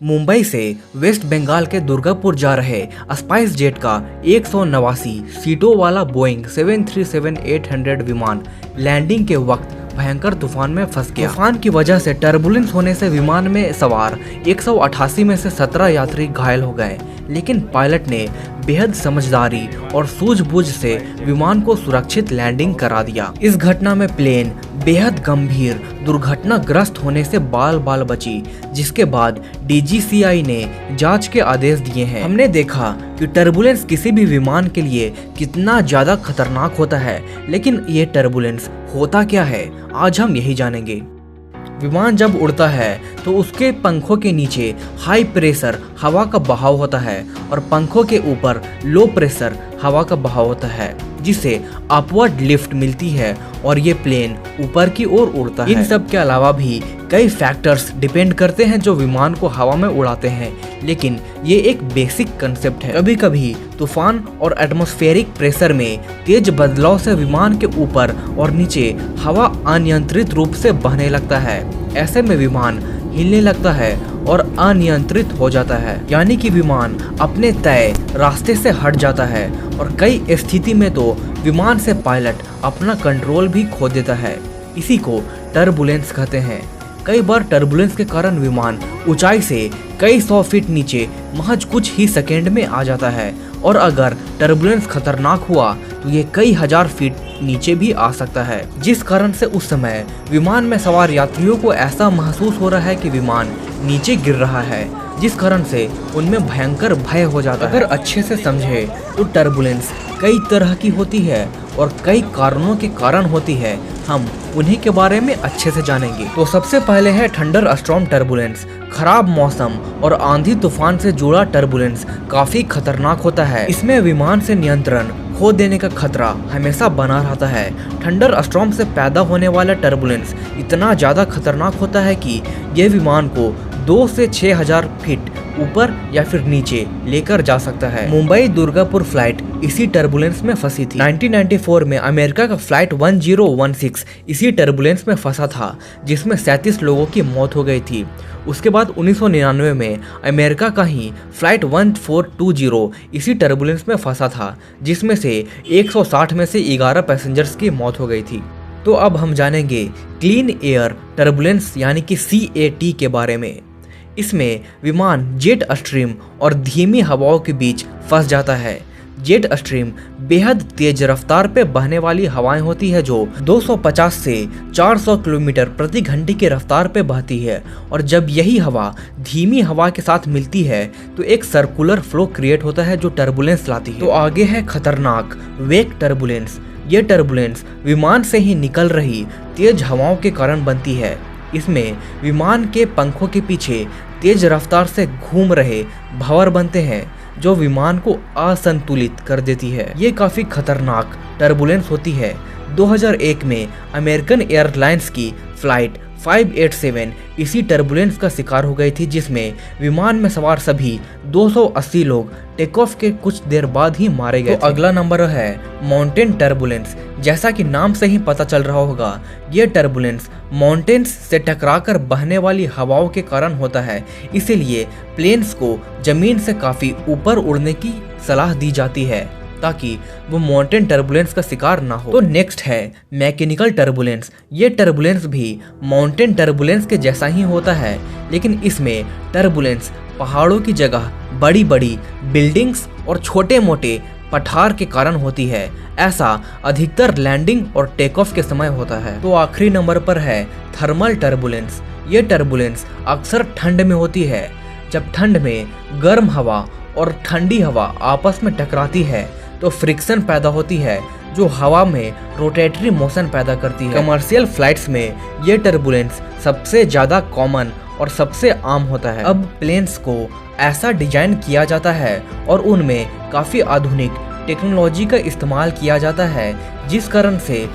मुंबई से वेस्ट बंगाल के दुर्गापुर जा रहे स्पाइस जेट का 189 सीटों वाला बोइंग 737-800 विमान लैंडिंग के वक्त भयंकर तूफान में फंस गया। तूफान की वजह से टर्बुलेंस होने से विमान में सवार 188 में से 17 यात्री घायल हो गए, लेकिन पायलट ने बेहद समझदारी और सूझबूझ से विमान को सुरक्षित लैंडिंग करा दिया। इस घटना में प्लेन बेहद गंभीर दुर्घटनाग्रस्त होने से बाल बाल बची, जिसके बाद DGCA ने जांच के आदेश दिए हैं। हमने देखा कि टर्बुलेंस किसी भी विमान के लिए कितना ज्यादा खतरनाक होता है, लेकिन ये टर्बुलेंस होता क्या है, आज हम यही जानेंगे। विमान जब उड़ता है तो उसके पंखों के नीचे हाई प्रेशर हवा का बहाव होता है और पंखों के ऊपर लो प्रेशर हवा का बहाव होता है, जिससे अपवर्ड लिफ्ट मिलती है और ये प्लेन ऊपर की ओर उड़ता है। इन सब के अलावा भी कई फैक्टर्स डिपेंड करते हैं जो विमान को हवा में उड़ाते हैं, लेकिन ये एक बेसिक कंसेप्ट है। कभी कभी तूफान और एटमॉस्फेरिक प्रेशर में तेज बदलाव से विमान के ऊपर और नीचे हवा अनियंत्रित रूप से बहने लगता है। ऐसे में विमान हिलने लगता है और अनियंत्रित हो जाता है, यानी कि विमान अपने तय रास्ते से हट जाता है और कई स्थिति में तो विमान से पायलट अपना कंट्रोल भी खो देता है। इसी को टर्बुलेंस कहते हैं। कई बार टर्बुलेंस के कारण विमान ऊंचाई से कई 100 फीट नीचे महज कुछ ही सेकेंड में आ जाता है, और अगर टर्बुलेंस खतरनाक हुआ तो ये कई हजार फीट नीचे भी आ सकता है, जिस कारण से उस समय विमान में सवार यात्रियों को ऐसा महसूस हो रहा है कि विमान नीचे गिर रहा है, जिस कारण से उनमें भयंकर भय हो जाता है। अगर अच्छे से समझे तो टर्बुलेंस कई तरह की होती है और कई कारणों के कारण होती है। हम उन्हीं के बारे में अच्छे से जानेंगे। तो सबसे पहले है थंडर स्टॉर्म टर्बुलेंस। खराब मौसम और आंधी तूफान से जुड़ा टर्बुलेंस काफी खतरनाक होता है। इसमें विमान से नियंत्रण खो देने का खतरा हमेशा बना रहता है। थंडर स्टॉर्म से पैदा होने वाला टर्बुलेंस इतना ज्यादा खतरनाक होता है कि ये विमान को 2 से 6,000 फीट ऊपर या फिर नीचे लेकर जा सकता है। मुंबई दुर्गापुर फ्लाइट इसी टर्बुलेंस में फंसी थी। 1994 में अमेरिका का फ्लाइट 1016 इसी टर्बुलेंस में फंसा था, जिसमें 37 लोगों की मौत हो गई थी। उसके बाद 1999 में अमेरिका का ही फ्लाइट 1420 इसी टर्बुलेंस में फंसा था, जिसमें से 160 में से 11 पैसेंजर्स की मौत हो गई थी। तो अब हम जानेंगे क्लीन एयर टर्बुलेंस यानी कि CAT के बारे में। इसमें विमान जेट स्ट्रीम और धीमी हवाओं के बीच फंस जाता है। जेट स्ट्रीम बेहद तेज रफ्तार पे बहने वाली हवाएं होती है जो 250 से 400 किलोमीटर प्रति घंटे की रफ्तार पे बहती है, और जब यही हवा धीमी हवा के साथ मिलती है तो एक सर्कुलर फ्लो क्रिएट होता है जो टर्बुलेंस लाती है। तो आगे है खतरनाक वेक टर्बुलेंस। ये टर्बुलेंस विमान से ही निकल रही तेज हवाओं के कारण बनती है। इसमें विमान के पंखों के पीछे तेज रफ्तार से घूम रहे भंवर बनते हैं जो विमान को असंतुलित कर देती है। ये काफी खतरनाक टर्बुलेंस होती है। 2001 में अमेरिकन एयरलाइंस की फ्लाइट 587 इसी टर्बुलेंस का शिकार हो गई थी, जिसमें विमान में सवार सभी 280 लोग टेक ऑफ के कुछ देर बाद ही मारे गए। तो अगला नंबर है माउंटेन टर्बुलेंस। जैसा कि नाम से ही पता चल रहा होगा, ये टर्बुलेंस माउंटेन्स से टकराकर बहने वाली हवाओं के कारण होता है। इसीलिए प्लेन्स को जमीन से काफी ऊपर उड़ने की सलाह दी जाती है ताकि वो माउंटेन टर्बुलेंस का शिकार ना हो। तो नेक्स्ट है मैकेनिकल टर्बुलेंस। ये टर्बुलेंस भी माउंटेन टर्बुलेंस के जैसा ही होता है, लेकिन इसमें टर्बुलेंस पहाड़ों की जगह बड़ी बड़ी बिल्डिंग्स और छोटे मोटे पठार के कारण होती है। ऐसा अधिकतर लैंडिंग और टेक ऑफ के समय होता है। तो आखिरी नंबर पर है थर्मल टर्बुलेंस। ये टर्बुलेंस अक्सर ठंड में होती है। जब ठंड में गर्म हवा और ठंडी हवा आपस में टकराती है तो फ्रिक्शन पैदा होती है जो हवा में रोटेटरी मोशन पैदा करती है। कमर्शियल फ्लाइट्स में ये टर्बुलेंस सबसे ज्यादा कॉमन और सबसे आम होता है। अब प्लेन्स को ऐसा डिजाइन किया जाता है और उनमें काफी आधुनिक टेक्नोलॉजी का इस्तेमाल किया जाता है, जिस कारण से